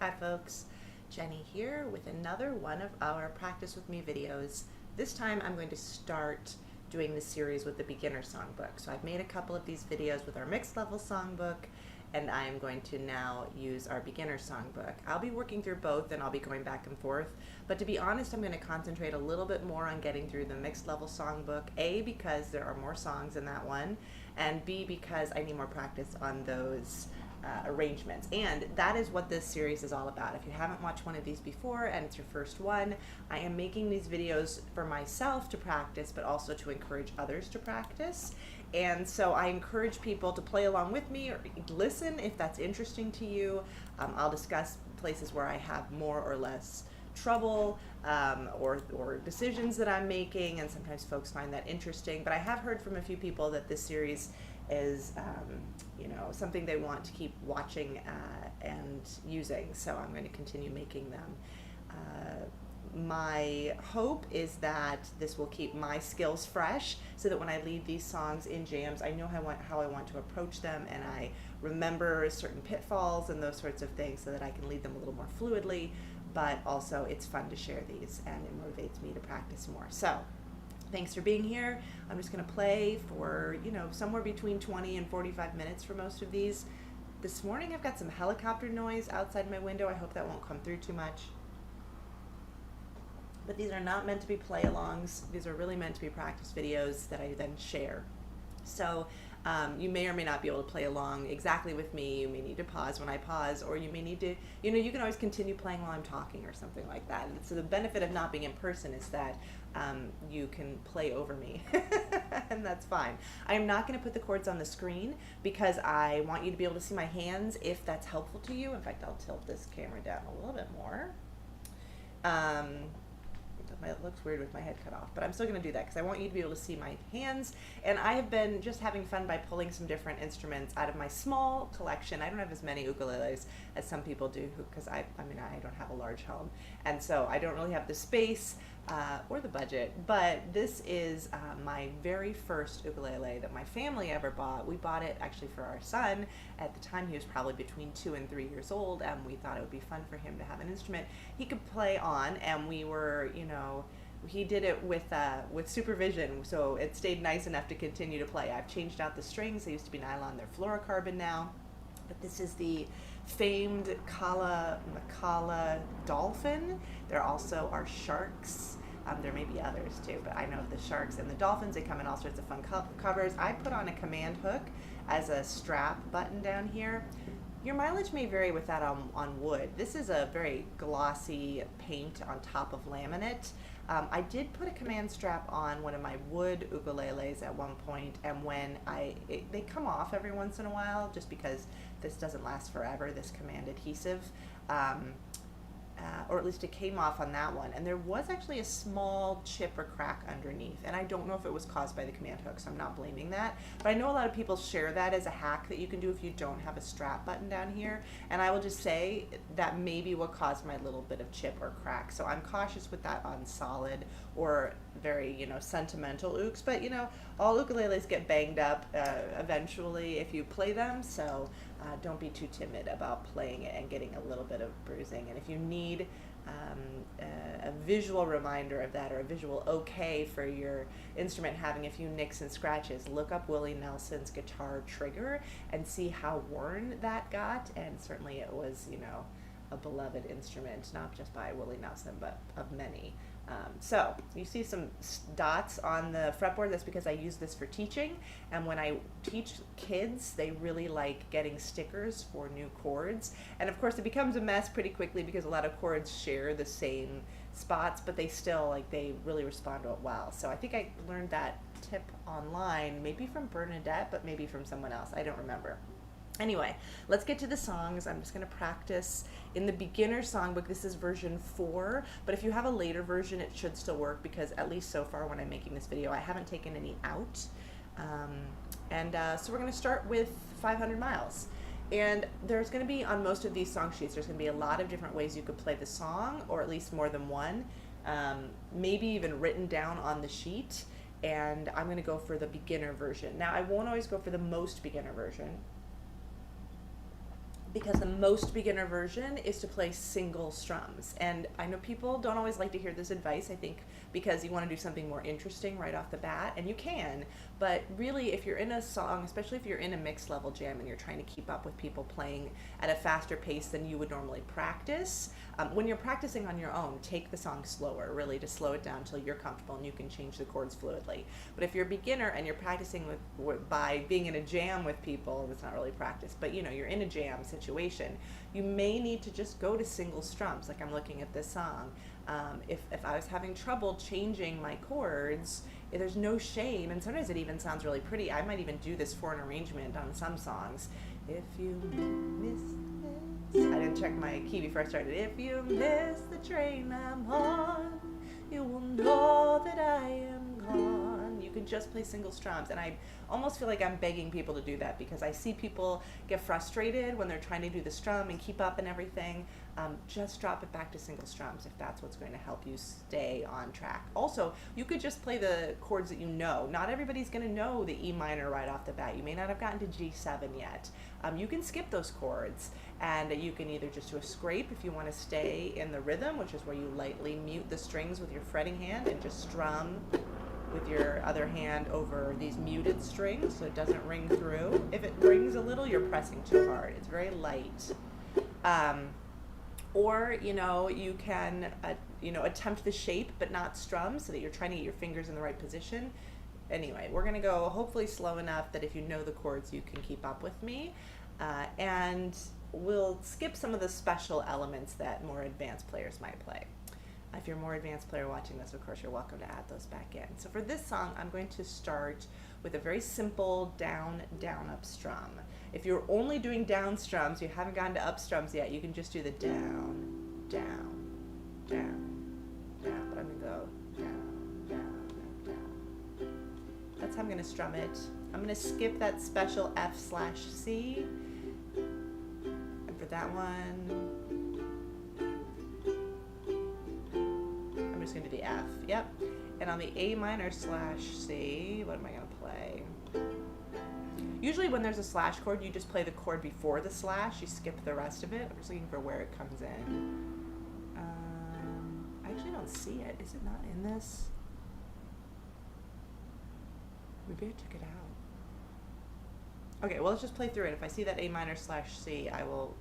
Hi folks, Jenny here with another one of our Practice With Me videos. This time I'm going to start doing the series with the beginner songbook. So I've made a couple of these videos with our mixed level songbook, and I am going to now use our beginner songbook. I'll be working through both and I'll be going back and forth, but to be honest, I'm going to concentrate a little bit more on getting through the mixed level songbook, A, because there are more songs in that one, and B, because I need more practice on those arrangements. And that is what this series is all about. If you haven't watched one of these before and it's your first one, I am making these videos for myself to practice, but also to encourage others to practice. And so I encourage people to play along with me or listen if that's interesting to you. I'll discuss places where I have more or less trouble or decisions that I'm making, and sometimes folks find that interesting. But I have heard from a few people that this series is something they want to keep watching and using, so I'm going to continue making them. My hope is that this will keep my skills fresh so that when I lead these songs in jams, I know how I want to approach them, and I remember certain pitfalls and those sorts of things so that I can lead them a little more fluidly, but also it's fun to share these and it motivates me to practice more. So thanks for being here. I'm just going to play for, somewhere between 20 and 45 minutes for most of these. This morning I've got some helicopter noise outside my window. I hope that won't come through too much. But these are not meant to be play-alongs. These are really meant to be practice videos that I then share. So you may or may not be able to play along exactly with me. You may need to pause when I pause, or you may need to, you can always continue playing while I'm talking or something like that. And so the benefit of not being in person is that you can play over me, and that's fine. I am not going to put the chords on the screen because I want you to be able to see my hands if that's helpful to you. In fact, I'll tilt this camera down a little bit more. It looks weird with my head cut off, but I'm still going to do that because I want you to be able to see my hands. And I have been just having fun by pulling some different instruments out of my small collection. I don't have as many ukuleles as some people do because I don't have a large home, and so I don't really have the space or the budget. But this is my very first ukulele that my family ever bought. We bought it actually for our son. At the time he was probably between 2 and 3 years old, and we thought it would be fun for him to have an instrument he could play on, and we were, he did it with supervision, so it stayed nice enough to continue to play. I've changed out the strings. They used to be nylon, they're fluorocarbon now. But this is the famed Makala Dolphin. There also are sharks. There may be others too, but I know the sharks and the dolphins, they come in all sorts of fun covers. I put on a command hook as a strap button down here. Your mileage may vary with that on wood. This is a very glossy paint on top of laminate. I did put a command strap on one of my wood ukuleles at one point, and when they come off every once in a while just because this doesn't last forever, this command adhesive. Or at least it came off on that one, and there was actually a small chip or crack underneath, and I don't know if it was caused by the command hook, so I'm not blaming that, but I know a lot of people share that as a hack that you can do if you don't have a strap button down here, and I will just say that may be what caused my little bit of chip or crack, so I'm cautious with that on solid or very sentimental ukes, but all ukuleles get banged up eventually if you play them, so don't be too timid about playing it and getting a little bit of bruising. And if you need a visual reminder of that, or a visual okay for your instrument having a few nicks and scratches, look up Willie Nelson's guitar trigger and see how worn that got. And certainly it was, a beloved instrument, not just by Willie Nelson, but of many. So you see some dots on the fretboard. That's because I use this for teaching, and when I teach kids, they really like getting stickers for new chords, and of course it becomes a mess pretty quickly because a lot of chords share the same spots, but they really respond to it well. So I think I learned that tip online, maybe from Bernadette, but maybe from someone else, I don't remember. Anyway, let's get to the songs. I'm just going to practice in the beginner songbook. This is version 4, but if you have a later version, it should still work because at least so far when I'm making this video, I haven't taken any out. So we're going to start with 500 Miles. And there's going to be, on most of these song sheets, there's going to be a lot of different ways you could play the song, or at least more than one, maybe even written down on the sheet. And I'm going to go for the beginner version. Now, I won't always go for the most beginner version, because the most beginner version is to play single strums. And I know people don't always like to hear this advice, I think because you want to do something more interesting right off the bat, and you can, but really if you're in a song, especially if you're in a mixed level jam and you're trying to keep up with people playing at a faster pace than you would normally practice, when you're practicing on your own, take the song slower, really to slow it down until you're comfortable and you can change the chords fluidly. But if you're a beginner and you're practicing by being in a jam with people, it's not really practice, but you know, you're in a jam situation, you may need to just go to single strums. Like I'm looking at this song. If I was having trouble changing my chords, there's no shame, and sometimes it even sounds really pretty. I might even do this for an arrangement on some songs. If you miss this, I didn't check my key before I started. If you miss the train I'm on, you will know that I am gone. You can just play single strums, and I almost feel like I'm begging people to do that because I see people get frustrated when they're trying to do the strum and keep up and everything. Just drop it back to single strums if that's what's going to help you stay on track. Also, you could just play the chords that you know. Not everybody's going to know the E minor right off the bat. You may not have gotten to G7 yet. You can skip those chords, and you can either just do a scrape if you want to stay in the rhythm, which is where you lightly mute the strings with your fretting hand and just strum with your other hand over these muted strings so it doesn't ring through. If it rings a little, you're pressing too hard. It's very light. Or, you know, you can, attempt the shape but not strum so that you're trying to get your fingers in the right position. Anyway, we're going to go hopefully slow enough that if you know the chords, you can keep up with me. And we'll skip some of the special elements that more advanced players might play. If you're a more advanced player watching this, of course, you're welcome to add those back in. So for this song, I'm going to start with a very simple down, down, up strum. If you're only doing down strums, you haven't gotten to up strums yet, you can just do the down, down, down, down. But I'm going to go down, down, down. That's how I'm going to strum it. I'm going to skip that special F/C. And for that one, I'm just going to do the F. Yep. And on the A minor/C, what am I going to play? Usually when there's a slash chord, you just play the chord before the slash. You skip the rest of it. I'm just looking for where it comes in. I actually don't see it. Is it not in this? Maybe I took it out. Okay, well, let's just play through it. If I see that A minor/C, I'm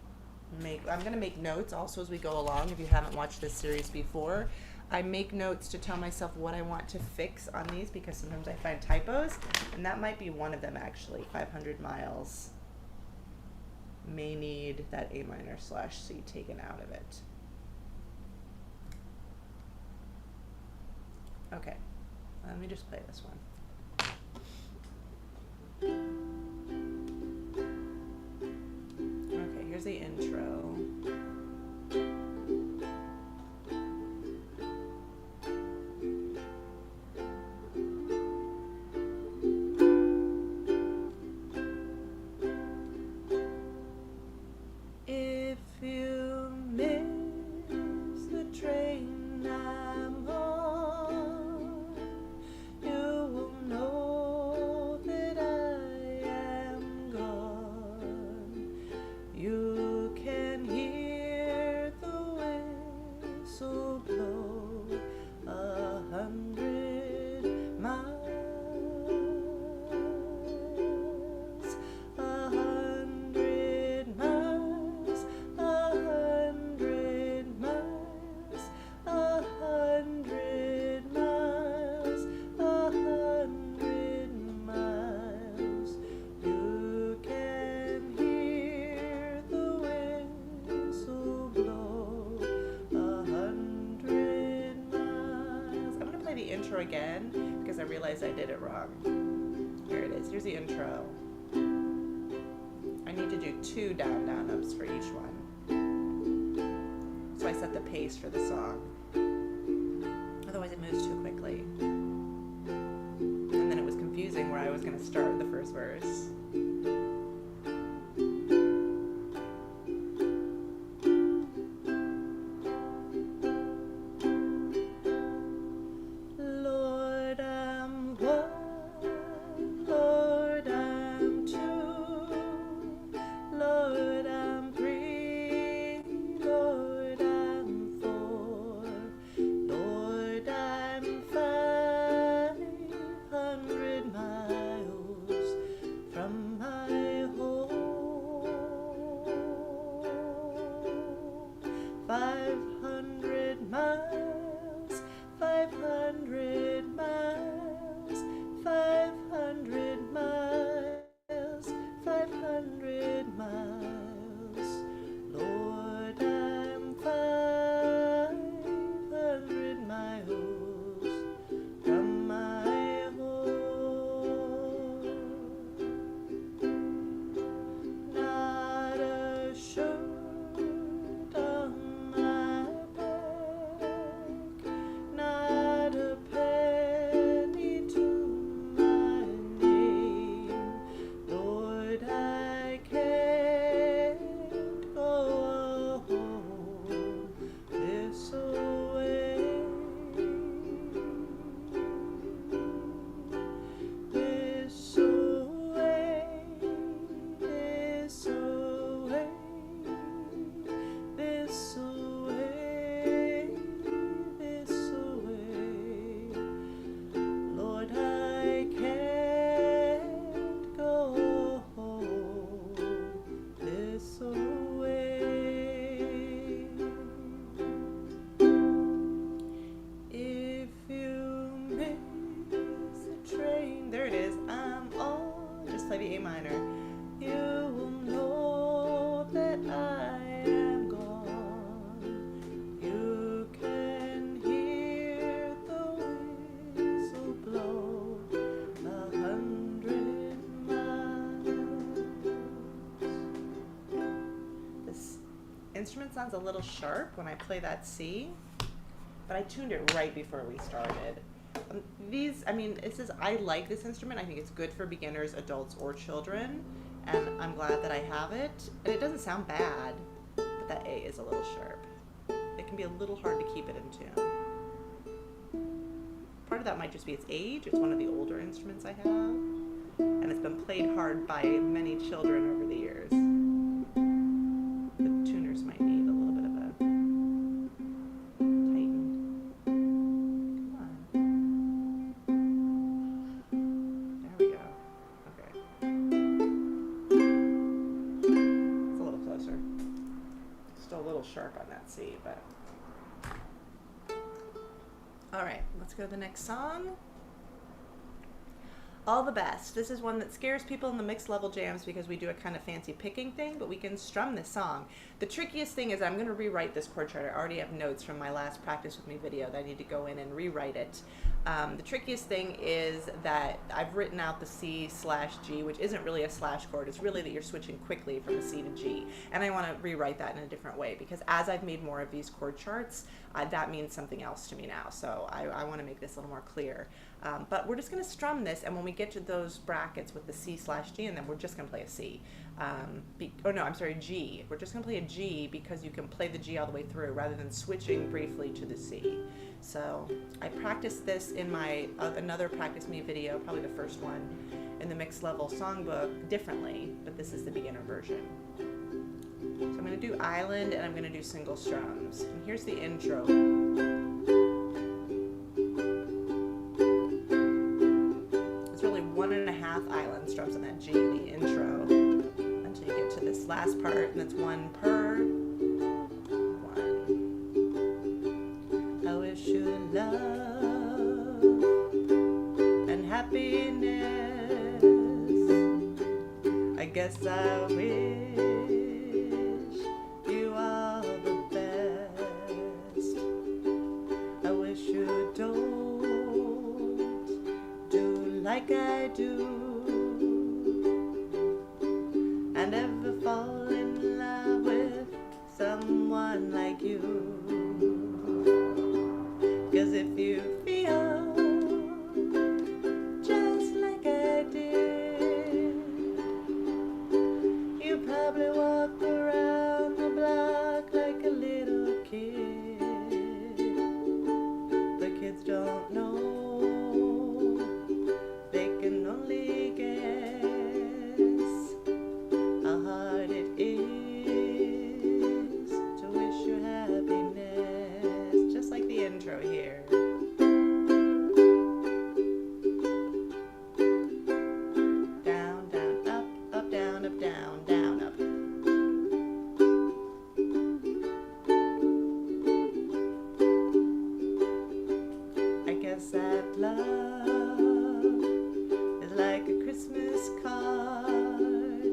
going to make notes also as we go along. If you haven't watched this series before, I make notes to tell myself what I want to fix on these because sometimes I find typos, and that might be one of them actually. 500 miles may need that A minor/C taken out of it. Okay, let me just play this one. Okay, here's the intro. Again because I realized I did it wrong. Here it is. Here's the intro. I need to do 2 down, down, ups for each one. So I set the pace for the song. Otherwise it moves too quickly. And then it was confusing where I was going to start the first verse. Lord, I'm 2. Lord, I'm 3. 500 miles. Lord, I'm 500 miles from my home. Not a shirt on my back, not a penny to my name. Lord, I can't go home this away. This away, this away, this away, this away. Lord, I can't go home this away. If you miss the train, there it is, I'm on, just play the A minor. You will know that I am gone. You can hear the whistle blow 100 miles. This instrument sounds a little sharp when I play that C, but I tuned it right before we started. I like this instrument. I think it's good for beginners, adults, or children, and I'm glad that I have it. And it doesn't sound bad, but that A is a little sharp. It can be a little hard to keep it in tune. Part of that might just be its age. It's one of the older instruments I have, and it's been played hard by many children over the years. The tuners might need a little bit of a tighten. Come on. There we go. Okay. It's a little closer. Still a little sharp on that C, but. All right, let's go to the next song. All the Best. This is one that scares people in the mixed level jams because we do a kind of fancy picking thing, but we can strum this song. The trickiest thing is I'm going to rewrite this chord chart. I already have notes from my last Practice With Me video that I need to go in and rewrite it. The trickiest thing is that I've written out the C/G, which isn't really a slash chord. It's really that you're switching quickly from a C to G. And I want to rewrite that in a different way because as I've made more of these chord charts, that means something else to me now. So I want to make this a little more clear. But we're just going to strum this, and when we get to those brackets with the C/G, and then we're just going to play a C. G. We're just going to play a G because you can play the G all the way through rather than switching briefly to the C. So I practiced this in my another Practice Me video, probably the first one, in the mixed level songbook differently, but this is the beginner version. So I'm going to do island and I'm going to do single strums. And here's the intro. It's really 1.5 island strums on that G, the intro, until you get to this last part, and it's one per one. I wish you love and happiness. I guess I wish you all the best. I wish you don't do like I do and ever fall in love with someone like you. 'Cause if you feel just like I did, you probably walk around the block like a little kid. The kids don't know, they can only guess how hard it is to wish you happiness. Just like the intro here. Down, down, up, up, down, up, down, down, up. I guess that love is like a Christmas card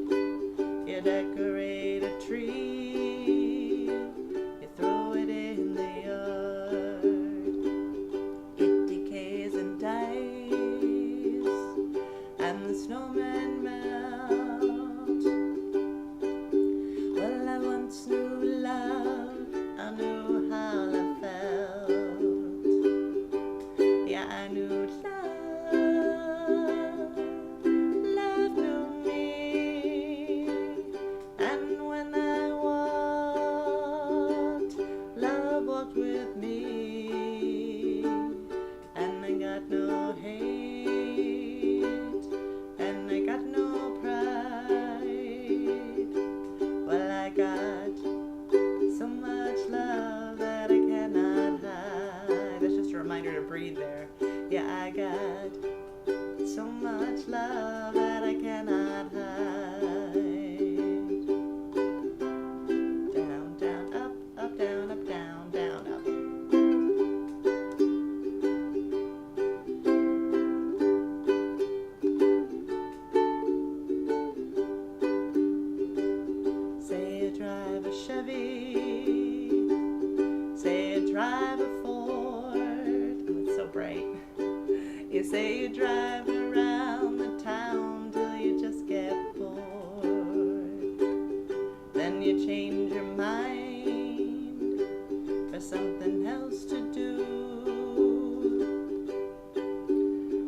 drive a Ford. Oh, it's so bright. You say you drive around the town till you just get bored. Then you change your mind for something else to do.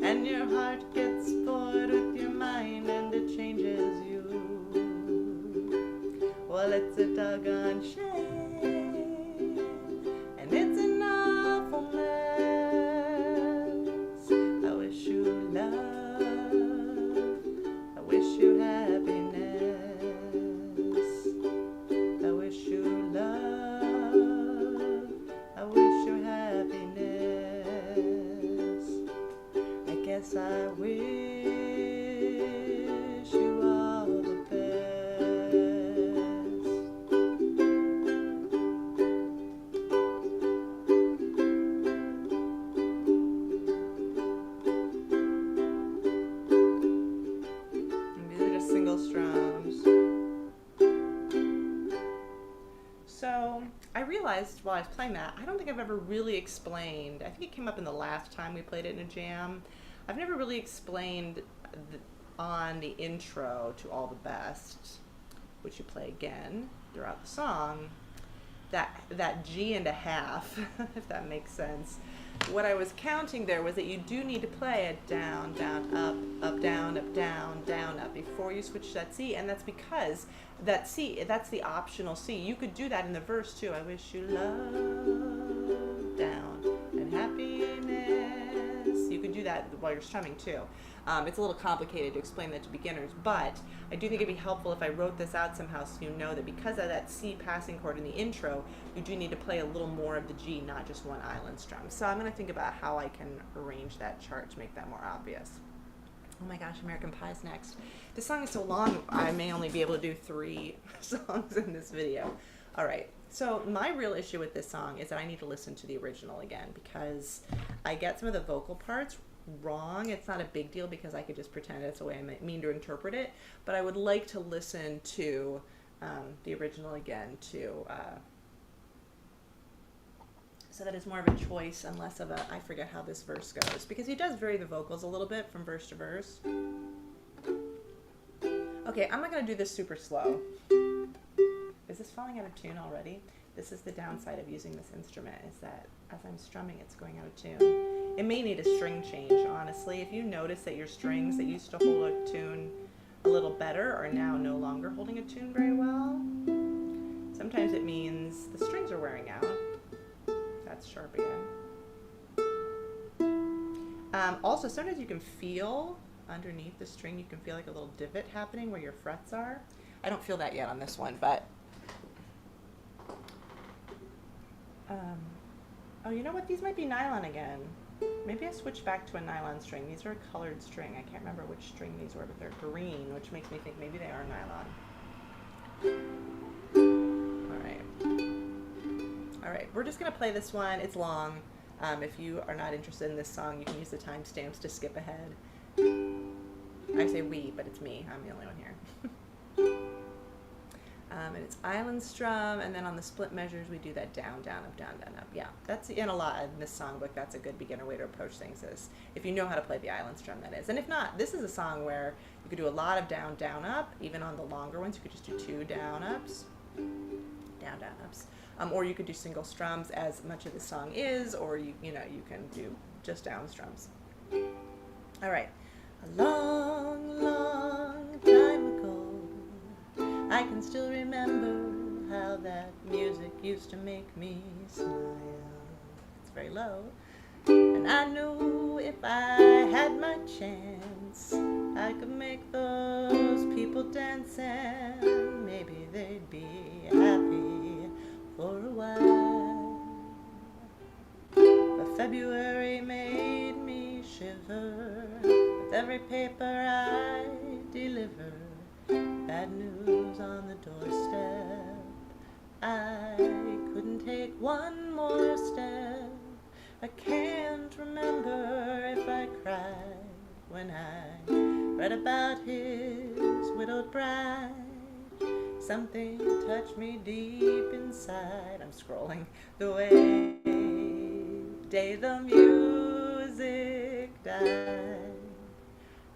And your heart gets bored with your mind and it changes you. Well, it's a doggone shame, and it's an awful mess. I wish you love, I wish you happiness. I wish you love, I wish you happiness. I guess I wish you all the best. Single strums. So I realized while I was playing that, I don't think I've ever really explained, I think it came up in the last time we played it in a jam, I've never really explained on the intro to All the Best, which you play again throughout the song, that G and a half, if that makes sense. What I was counting there was that you do need to play it down, down, up, down, down, up before you switch to that C, and that's because that C, that's the optional C. You could do that in the verse too. I wish you love, down, and happiness. You could do that while you're strumming too. It's a little complicated to explain that to beginners, but I do think it'd be helpful if I wrote this out somehow so you know that because of that C passing chord in the intro, you do need to play a little more of the G, not just one island strum. So I'm going to think about how I can arrange that chart to make that more obvious. Oh my gosh, American Pie's next. This song is so long, I may only be able to do 3 songs in this video. All right, so my real issue with this song is that I need to listen to the original again because I get some of the vocal parts wrong. It's not a big deal because I could just pretend it's the way I mean to interpret it, but I would like to listen to the original again to so that it's more of a choice and less of a I forget how this verse goes, because he does vary the vocals a little bit from verse to verse. Okay, I'm not going to do this super slow. Is this falling out of tune already? This is the downside of using this instrument, is that as I'm strumming it's going out of tune. It may need a string change, honestly. If you notice that your strings that used to hold a tune a little better are now no longer holding a tune very well, sometimes it means the strings are wearing out. That's sharp again. Also, sometimes you can feel underneath the string, you can feel like a little divot happening where your frets are. I don't feel that yet on this one, but oh, you know what? These might be nylon again. Maybe I switched back to a nylon string. These are a colored string. I can't remember which string these were, but they're green, which makes me think maybe they are nylon. All right, we're just gonna play this one. It's long. If you are not interested in this song, you can use the timestamps to skip ahead. I say we, but it's me. I'm the only one here. And it's island strum, and then on the split measures we do that down, down, up, down, down, up. Yeah, that's in a lot in this songbook. That's a good beginner way to approach things, is if you know how to play the island strum, that is. And if not, this is a song where you could do a lot of down, down, up. Even on the longer ones, you could just do 2 down, ups, down, down, ups. Or you could do single strums, as much of the song is, or you can do just down strums. All right. A long, long time ago, I can still remember how that music used to make me smile. It's very low. And I knew if I had my chance, I could make those people dance, and maybe they'd be happy for a while. But February made me shiver with every paper I deliver. Bad news on the doorstep. I couldn't take one more step. I can't remember if I cried when I read about his widowed bride. Something touched me deep inside. I'm scrolling the way day the music died.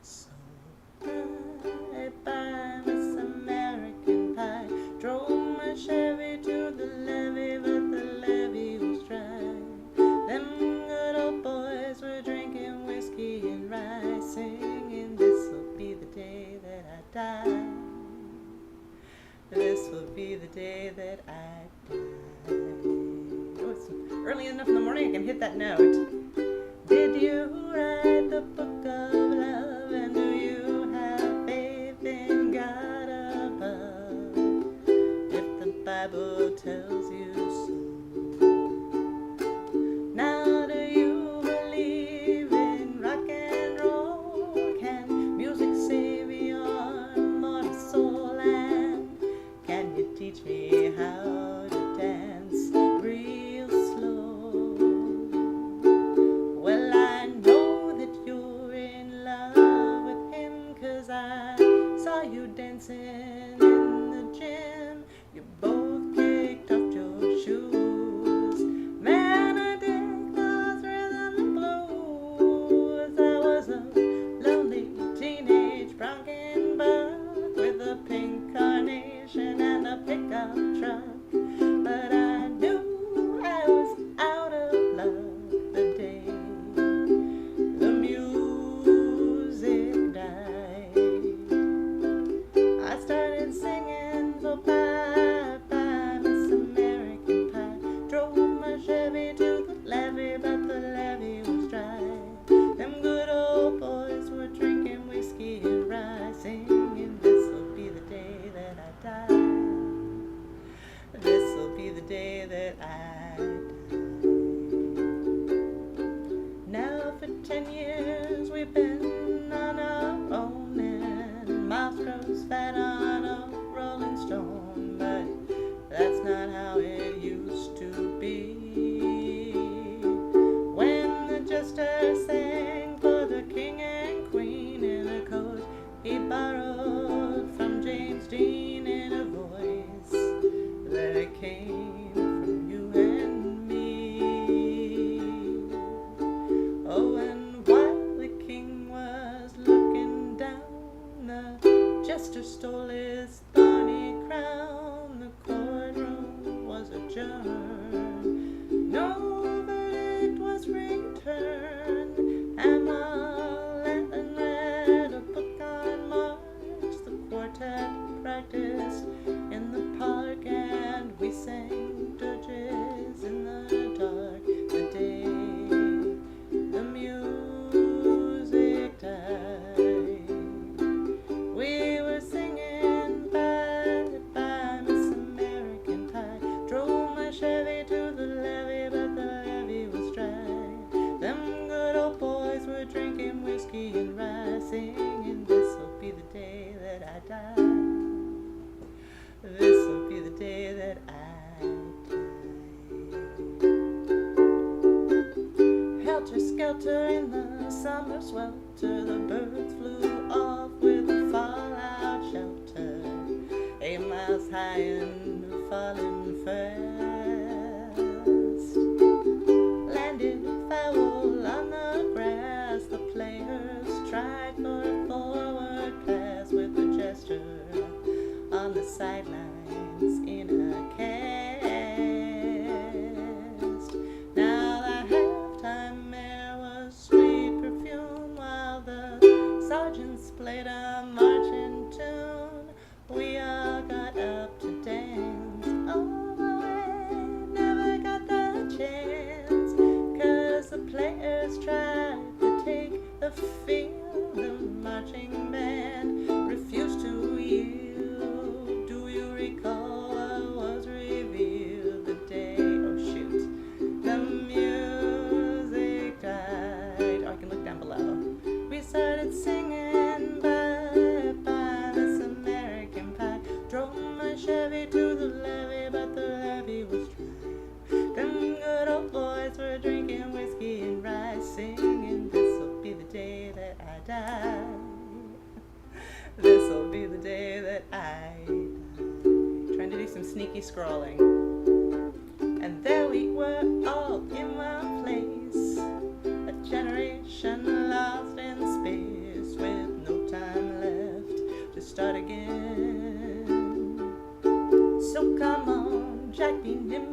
So bye, Miss American Pie. Drove my Chevy to the levee, but the levee was dry. Them good old boys were drinking whiskey and rye, singing, this'll be the day that I die. This will be the day that I die. Oh, it's early enough in the morning I can hit that note. Did you write the book of love, and do you have faith in God above? If the Bible tells you so. Now do you believe in rock and roll? Can music save your mortal soul? And can you teach me how to dance real slow? Well, I know that you're in love with him, 'cause I saw you dancing in the gym. You both kicked off your shoes. Man, I dig those rhythm and blues. I was a lonely teenage Bronco buck with a pink carnation and a pickup truck. But I knew I was out of luck the day the music died. I started singing, so bye, bye, Miss American Pie. Drove my Chevy to the levee, but the levee was dry. Them good old boys were drinking whiskey and rye, singing, this'll be the day that I die. This'll be the day that I die. Now for 10 years we've been on our own, and mouse grows fat on a rolling stone. But that's not how it used to be. When the jester sang for the king and queen in a coat he borrowed from James Dean, in a voice that came from you and me. Oh, and while the king was looking down, the jester stole his thorny crown. The courtroom was adjourned, no verdict was returned, and Marlin read a book on March. The quartet practiced in the park, and we sang dirges in the dark. The day the music died, we were singing, bye, bye, Miss American Pie. Drove my Chevy to the levee, but the levee was dry. Them good old boys were drinking whiskey and rye, singing, this'll be the day that I die. This'll be the day that I die. Helter skelter in the summer swelter, the birds flew off with a fallout shelter. 8 miles high and falling fast. Landed foul on the grass. The players tried for a forward pass with the jester on the sidelines in a cast. Now the halftime air was sweet perfume, while the sergeants played a marching tune. We all got up to dance, although we never got the chance, 'cause the players tried to take the field. The marching band refused to yield. Do you recall what was revealed the day? Oh shoot, the music died. Oh, I can look down below. We started singing, bye, bye, Miss American Pie. Drove my Chevy to the levee, but the levee was dry. Them good old boys were drinking whiskey and rye, singing, this'll be the day that I die. This'll be the day that I die. Trying to do some sneaky scrolling. And there we were all in one place,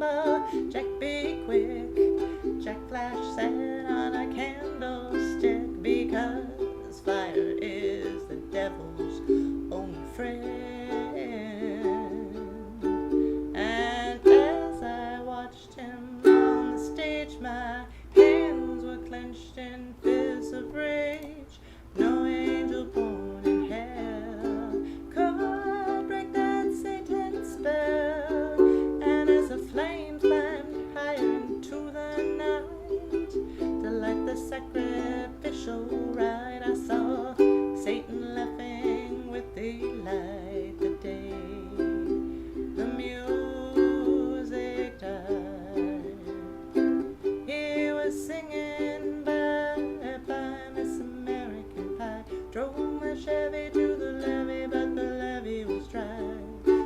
tremble. Jack, be quick. Jack Flash sat on a candlestick because fire is the devil's only friend. And as I watched him on the stage, my hands were clenched in fists of rage. No angel born in hell could break that Satan spell. And as the flames climbed higher into the night to light the sacrificial rite, I saw Satan laughing with delight the day the music died. He was singing bye bye Miss American Pie. Drove my Chevy to the levee, but the levee was dry.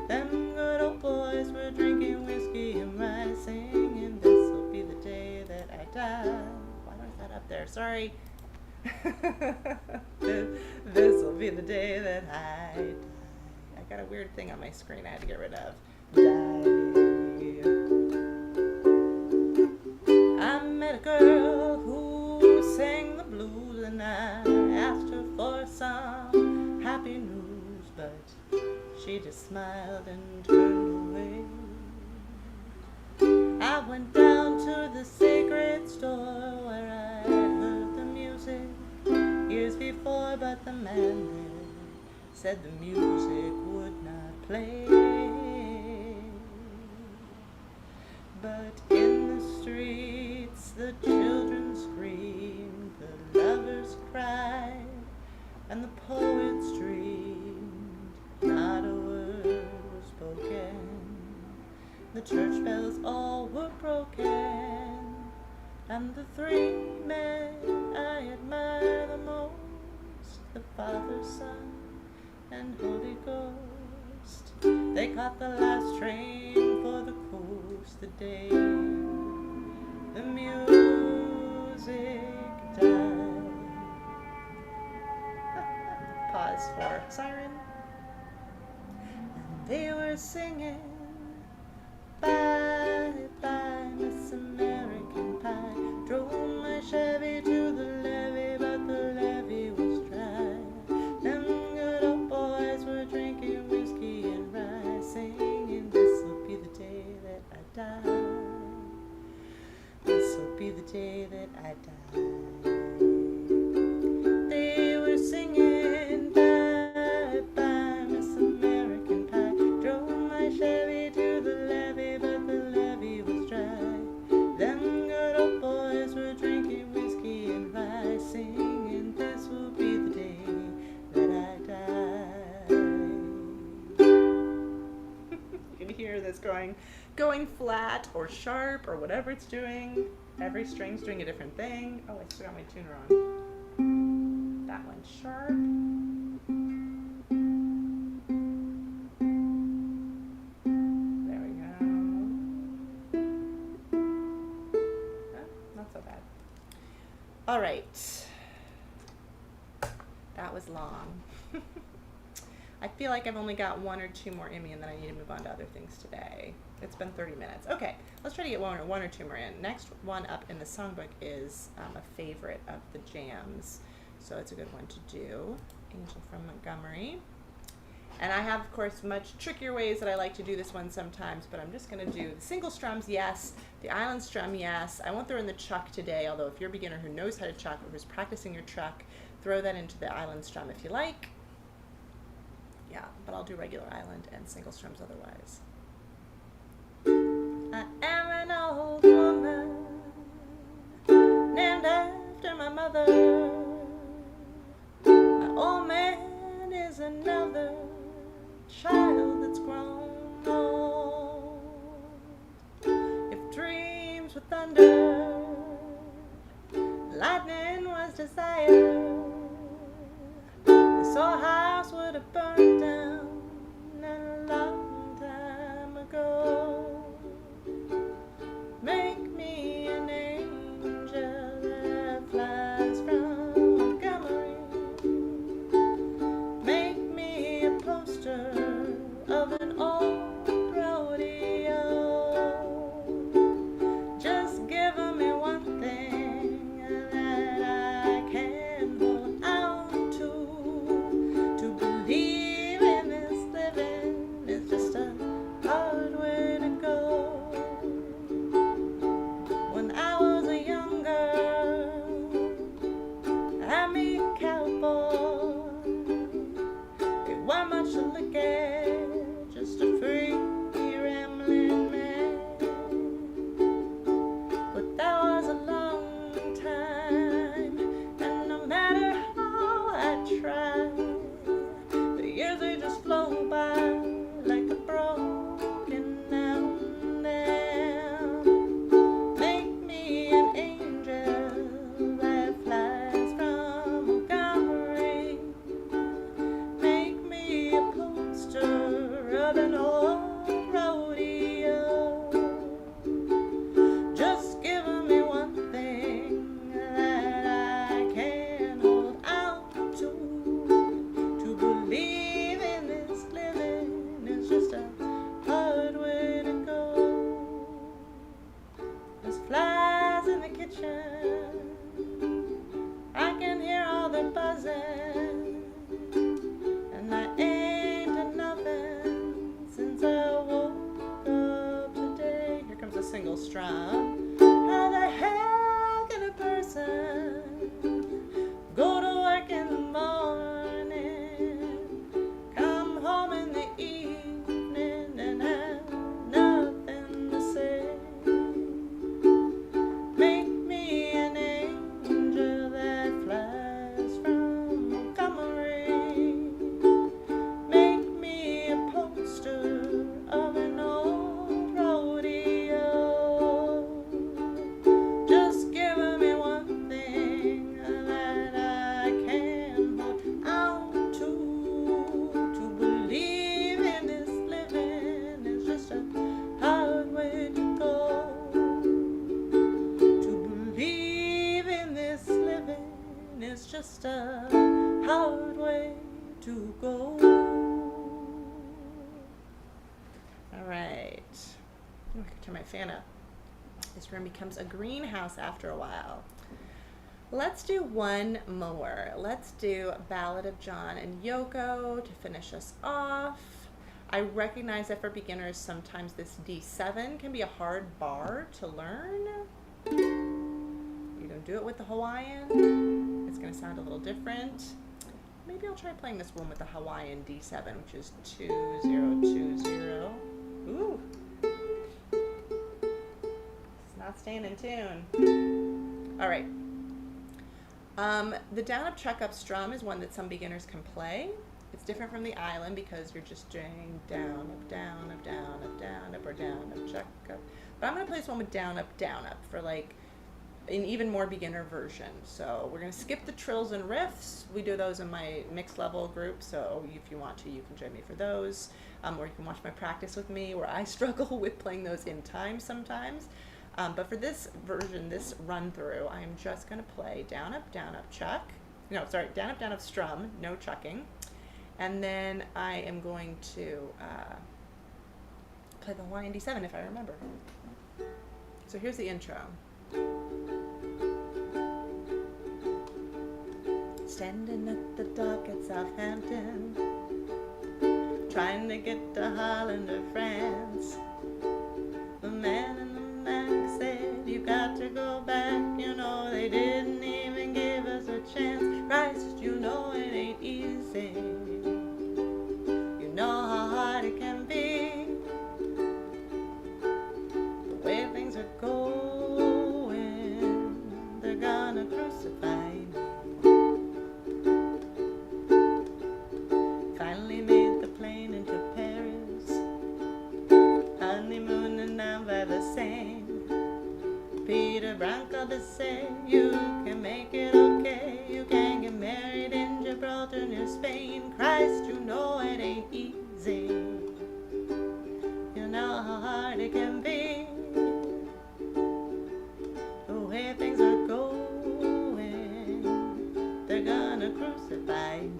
Them good old boys were drinking whiskey and rye, singing this'll be the day that I die. Why was that up there? Sorry. This'll be the day that I die. I got a weird thing on my screen I had to get rid of. Die. I met a girl who sang the blues, and I asked her for some happy news, but she just smiled and turned away. I went down to the sacred store where I had heard the music years before, but the man there said the music would not play. But in the streets the children screamed, the lovers cried, and the poets dreamed. Not a word was spoken. The church bells all were broken, and the three men I admire the most, the Father, Son, and Holy Ghost, they caught the last train for the coast the day the music died. Pause for siren. And they were singing bye bye Miss American Pie. Drove my Chevy to the levee, but the levee was dry. Them good old boys were drinking whiskey and rye, singing this'll be the day that I die. This'll be the day that I die. They were singing bye bye Miss American Pie. Drove my Chevy to the levee, but the levee was dry. Them good old boys were drinking whiskey and rye, singing this will be the day that I die. You can hear this going flat or sharp or whatever it's doing. Every string's doing a different thing. Oh, I still got my tuner on. That one's sharp. There we go. Oh, not so bad. All right. That was long. I feel like I've only got one or two more in me, and then I need to move on to other things today. It's been 30 minutes. Okay, let's try to get one or two more in. Next one up in the songbook is a favorite of the jams, so it's a good one to do. Angel from Montgomery. And I have, of course, much trickier ways that I like to do this one sometimes, but I'm just going to do the single strums, yes, the island strum, yes. I won't throw in the chuck today, although if you're a beginner who knows how to chuck or who's practicing your chuck, throw that into the island strum if you like. Yeah, but I'll do regular island and single strums otherwise. I am an old woman named after my mother. My old man is another child that's grown old. If dreams were thunder, lightning was desire, this old house would have burned down a long time ago. Make me an angel that flies from Montgomery. Make me a poster strum. How the hell can a person go to work in the morning, come home in the evening, and have nothing to say? Make me an angel that flies from Montgomery. Make me a poster of an old rodeo. Just give me one thing that I can hold on to. To believe in this living is just a hard way to go. To believe in this living is just a hard way to go. All right. Oh, I can turn my fan up. This room becomes a greenhouse after a while. Let's do one more. Let's do Ballad of John and Yoko to finish us off. I recognize that for beginners, sometimes this D7 can be a hard bar to learn. You don't do it with the Hawaiian. It's going to sound a little different. Maybe I'll try playing this one with the Hawaiian D7, which is 2020. Ooh. It's not staying in tune. All right. The down up chuck up strum is one that some beginners can play. It's different from the island because you're just doing down up, down up, down up, down up, or down up, chuck up. But I'm going to play this one with down up for like an even more beginner version. So we're going to skip the trills and riffs. We do those in my mixed level group, so if you want to, you can join me for those. Or you can watch my practice with me where I struggle with playing those in time sometimes. But for this version, this run through, I'm just going to play down up, chuck. No, sorry, down up, strum, no chucking. And then I am going to play the Hawaiian D7 if I remember. So here's the intro. Standing at the dock at Southampton, trying to get to Holland or France. The man in the Mac said, you got to go back, you know they didn't even give us a chance. Christ, you know it ain't easy. You know how hard it can be. The way things are going, they're gonna crucify me. Finally made the plane into Paris, honeymooning down by the Seine. Peter Brown called to say, you can make it okay. You can get married in Gibraltar near Spain. Christ, you know it ain't easy. You know how hard it can be. The way things are going, they're gonna crucify me.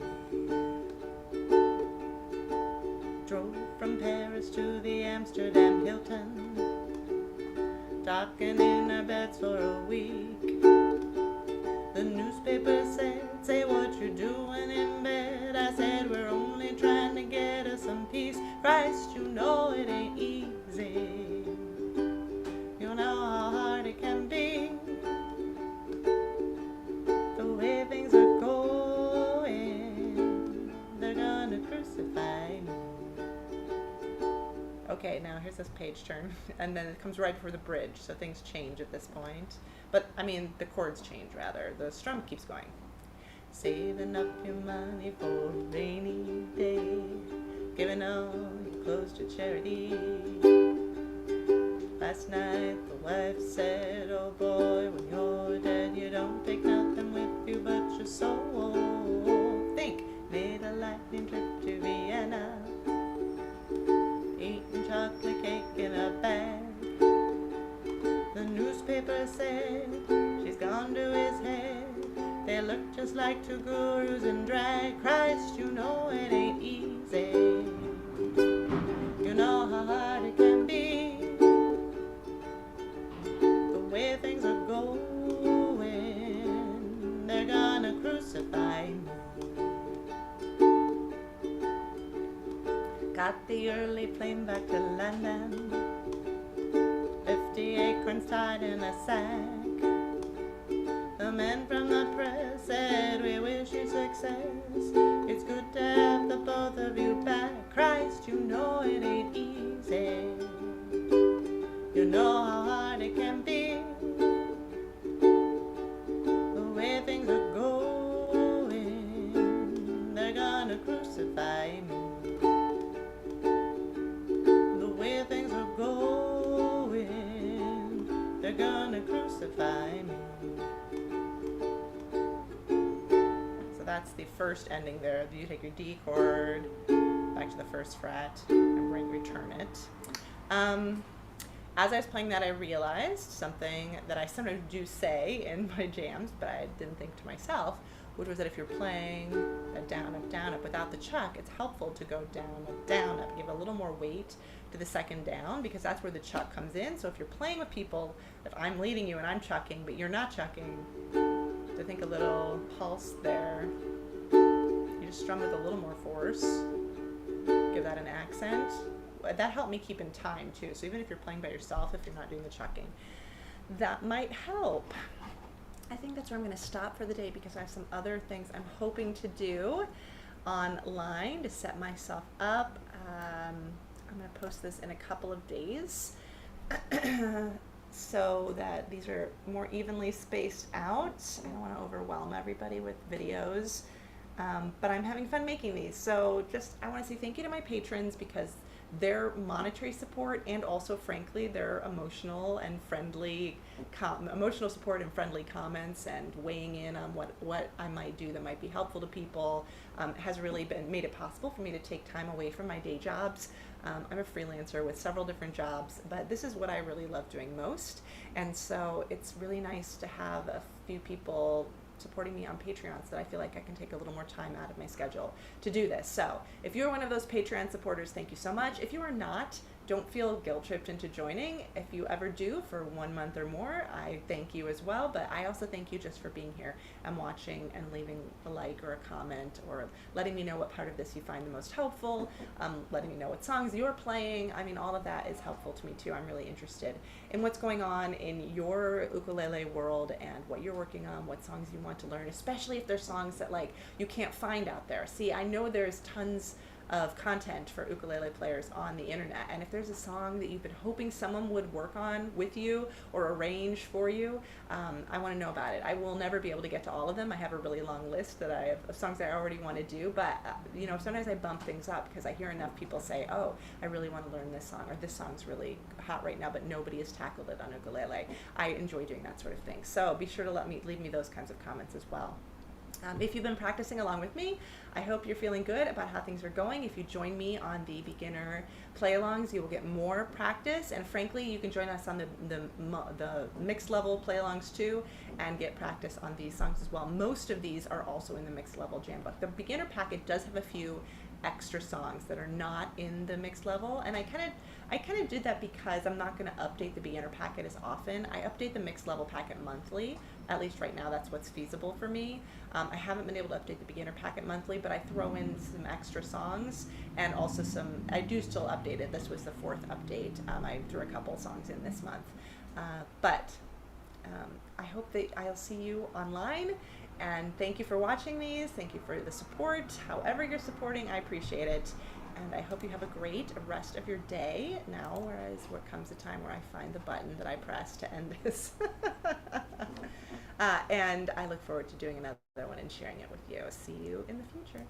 Drove from Paris to the Amsterdam Hilton, talking in our beds for a week. The newspaper said, say what you're doing in bed. I said, we're only trying to get us some peace. Christ, you know it ain't easy. You know how hard it can be. The way things are going, they're gonna crucify me. Okay, now here's this page turn, and then it comes right before the bridge, so things change at this point. But, I mean, the chords change, rather. The strum keeps going. Saving up your money for a rainy day, giving all your clothes to charity. Last night the wife said, oh boy, when you're dead you don't take nothing with you but your soul. Think, made a lightning trip to Vienna, eating chocolate cake in a bag. The newspaper said, she's gone to his head. They look just like two gurus in drag. Christ, you know it ain't easy. You know how hard it can be. The way things are going, they're gonna crucify me. Got the early plane back to London, 58 popcorn's tied in a sack. The men from the press said, we wish you success. It's good to have the both of you back. Christ, you know it ain't easy. You know how hard it can be. The way things are going, they're gonna crucify me. The way things are going, they're gonna crucify me. That's the first ending there. You take your D chord back to the first fret and return it. As I was playing that, I realized something that I sometimes do say in my jams, but I didn't think to myself, which was that if you're playing a down, up without the chuck, it's helpful to go down, up, give a little more weight to the second down, because that's where the chuck comes in. So if you're playing with people, if I'm leading you and I'm chucking, but you're not chucking, I think a little pulse there. You just strum with a little more force. Give that an accent. That helped me keep in time too. So even if you're playing by yourself, if you're not doing the chucking, that might help. I think that's where I'm going to stop for the day, because I have some other things I'm hoping to do online to set myself up. I'm going to post this in a couple of days. So that these are more evenly spaced out. I don't want to overwhelm everybody with videos, but I'm having fun making these. So I want to say thank you to my patrons, because their monetary support and also, frankly, their emotional support and friendly comments and weighing in on what I might do that might be helpful to people has really made it possible for me to take time away from my day jobs. I'm a freelancer with several different jobs, but this is what I really love doing most. And so it's really nice to have a few people supporting me on Patreon, so that I feel like I can take a little more time out of my schedule to do this. So if you're one of those Patreon supporters, thank you so much. If you are not, don't feel guilt-tripped into joining. If you ever do for 1 month or more, I thank you as well, but I also thank you just for being here and watching and leaving a like or a comment, or letting me know what part of this you find the most helpful, letting me know what songs you're playing. I mean, all of that is helpful to me too. I'm really interested in what's going on in your ukulele world and what you're working on, what songs you want to learn, especially if there's songs that you can't find out there. See, I know there's tons of content for ukulele players on the internet, and if there's a song that you've been hoping someone would work on with you or arrange for you, I want to know about it. I will never be able to get to all of them. I have a really long list that I have of songs I already want to do, but sometimes I bump things up because I hear enough people say, oh, I really want to learn this song, or this song's really hot right now, but nobody has tackled it on ukulele. I enjoy doing that sort of thing. So be sure to leave me those kinds of comments as well. If you've been practicing along with me, I hope you're feeling good about how things are going. If you join me on the beginner play-alongs, you will get more practice, and frankly, you can join us on the mixed level play-alongs too, and get practice on these songs as well. Most of these are also in the mixed level jam book. The beginner packet does have a few extra songs that are not in the mixed level, and I kind of did that because I'm not going to update the beginner packet as often. I update the mixed level packet monthly. At least right now, that's what's feasible for me. I haven't been able to update the beginner packet monthly, but I throw in some extra songs, and also I do still update it. This was the 4th update. I threw a couple songs in this month. But I hope that I'll see you online, and thank you for watching these. Thank you for the support. However you're supporting, I appreciate it. And I hope you have a great rest of your day now, whereas what comes a time where I find the button that I press to end this. And I look forward to doing another one and sharing it with you. See you in the future.